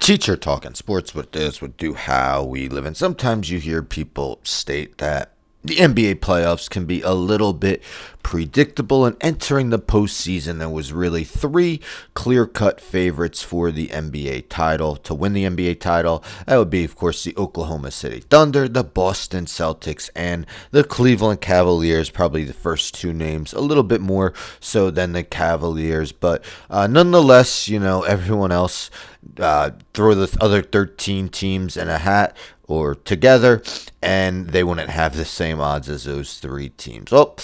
Teacher talking sports with this would do how we live. And sometimes you hear people state that the NBA playoffs can be a little bit predictable, and entering the postseason, there was really three clear-cut favorites for the NBA title. To win the NBA title, that would be, of course, the Oklahoma City Thunder, the Boston Celtics, and the Cleveland Cavaliers. Probably the first two names, a little bit more so than the Cavaliers, but nonetheless, everyone else throw the other 13 teams in a hat or together, and they wouldn't have the same odds as those three teams. Well,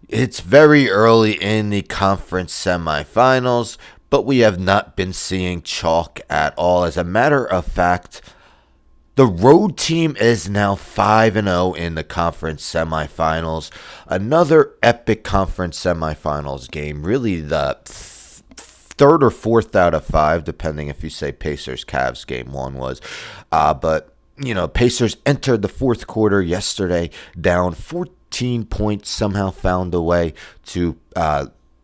it's very early in the conference semifinals, but we have not been seeing chalk at all. As a matter of fact, the road team is now 5-0 in the conference semifinals. Another epic conference semifinals game, really the third or fourth out of five, depending if you say Pacers-Cavs game one was. But Pacers entered the fourth quarter yesterday down 14 points, somehow found a way to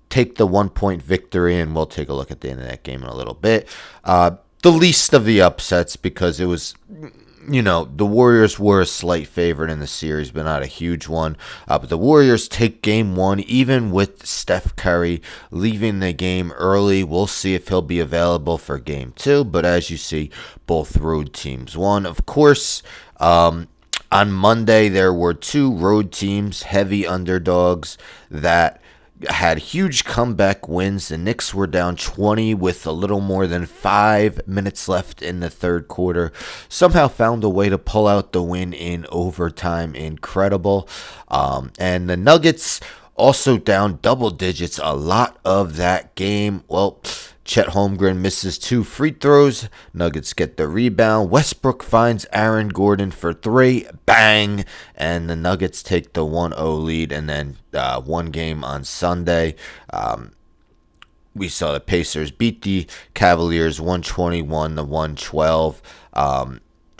take the 1-point victory, and we'll take a look at the end of that game in a little bit. The least of the upsets, because it was, the Warriors were a slight favorite in the series, but not a huge one. But the Warriors take game one, even with Steph Curry leaving the game early. We'll see if he'll be available for game two. But as you see, both road teams won. Of course, on Monday, there were two road teams, heavy underdogs, that had huge comeback wins. The Knicks were down 20 with a little more than 5 minutes left in the third quarter. Somehow found a way to pull out the win in overtime. Incredible. And the Nuggets also down double digits a lot of that game. Well, Chet Holmgren misses 2 free throws. Nuggets get the rebound. Westbrook finds Aaron Gordon for 3. Bang! And the Nuggets take the 1-0 lead. And then one game on Sunday, we saw the Pacers beat the Cavaliers 121-112.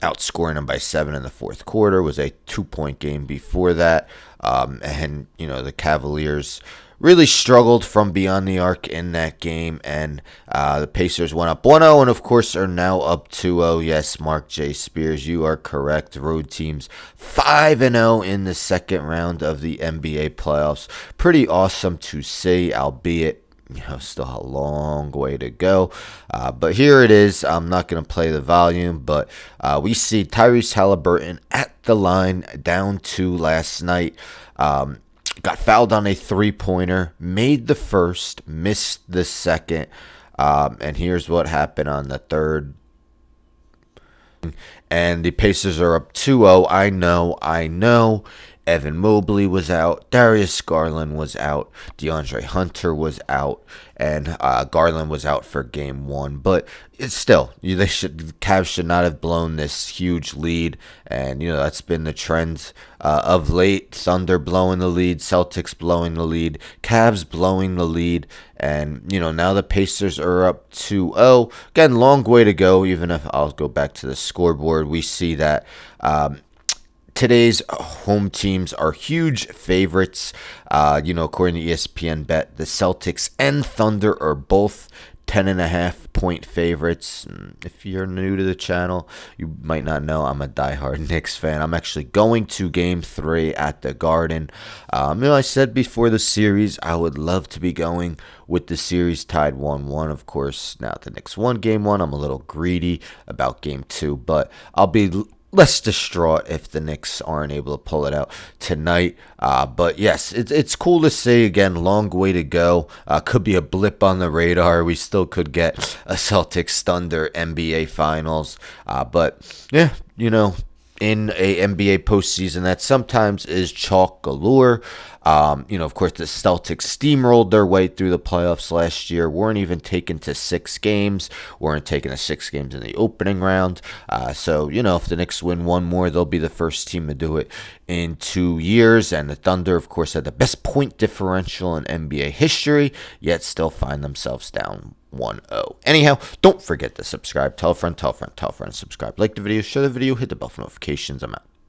Outscoring them by 7 in the fourth quarter. It was a 2-point game before that. And the Cavaliers really struggled from beyond the arc in that game, and the Pacers went up 1-0 and, of course, are now up 2-0. Yes, Mark J. Spears, you are correct. Road teams 5-0 in the second round of the NBA playoffs. Pretty awesome to see, albeit still a long way to go. But here it is. I'm not going to play the volume, but we see Tyrese Halliburton at the line, down 2 last night. Got fouled on a three-pointer, made the first, missed the second, and here's what happened on the third. And the Pacers are up 2-0. I know. Evan Mobley was out. Darius Garland was out. DeAndre Hunter was out. And Garland was out for game one. But it's still, the Cavs should not have blown this huge lead. And, that's been the trend of late. Thunder blowing the lead. Celtics blowing the lead. Cavs blowing the lead. And, now the Pacers are up 2-0. Again, long way to go. Even if I'll go back to the scoreboard, we see that today's home teams are huge favorites. According to ESPN Bet, the Celtics and Thunder are both 10.5-point favorites. If you're new to the channel, you might not know I'm a diehard Knicks fan. I'm actually going to Game 3 at the Garden. I said before the series I would love to be going with the series tied 1-1. Of course, now the Knicks won Game 1. I'm a little greedy about Game 2, but I'll be less distraught if the Knicks aren't able to pull it out tonight. But yes, it's cool to see. Again, long way to go. Could be a blip on the radar. We still could get a Celtics Thunder NBA Finals. But yeah, in a NBA postseason that sometimes is chalk galore. Of course, the Celtics steamrolled their way through the playoffs last year. Weren't even taken to 6 games. Weren't taken to 6 games in the opening round. So, if the Knicks win one more, they'll be the first team to do it in 2 years. And the Thunder, of course, had the best point differential in NBA history, yet still find themselves down 1-0. Anyhow, don't forget to subscribe. Tell a friend, subscribe. Like the video, share the video, hit the bell for notifications. I'm out.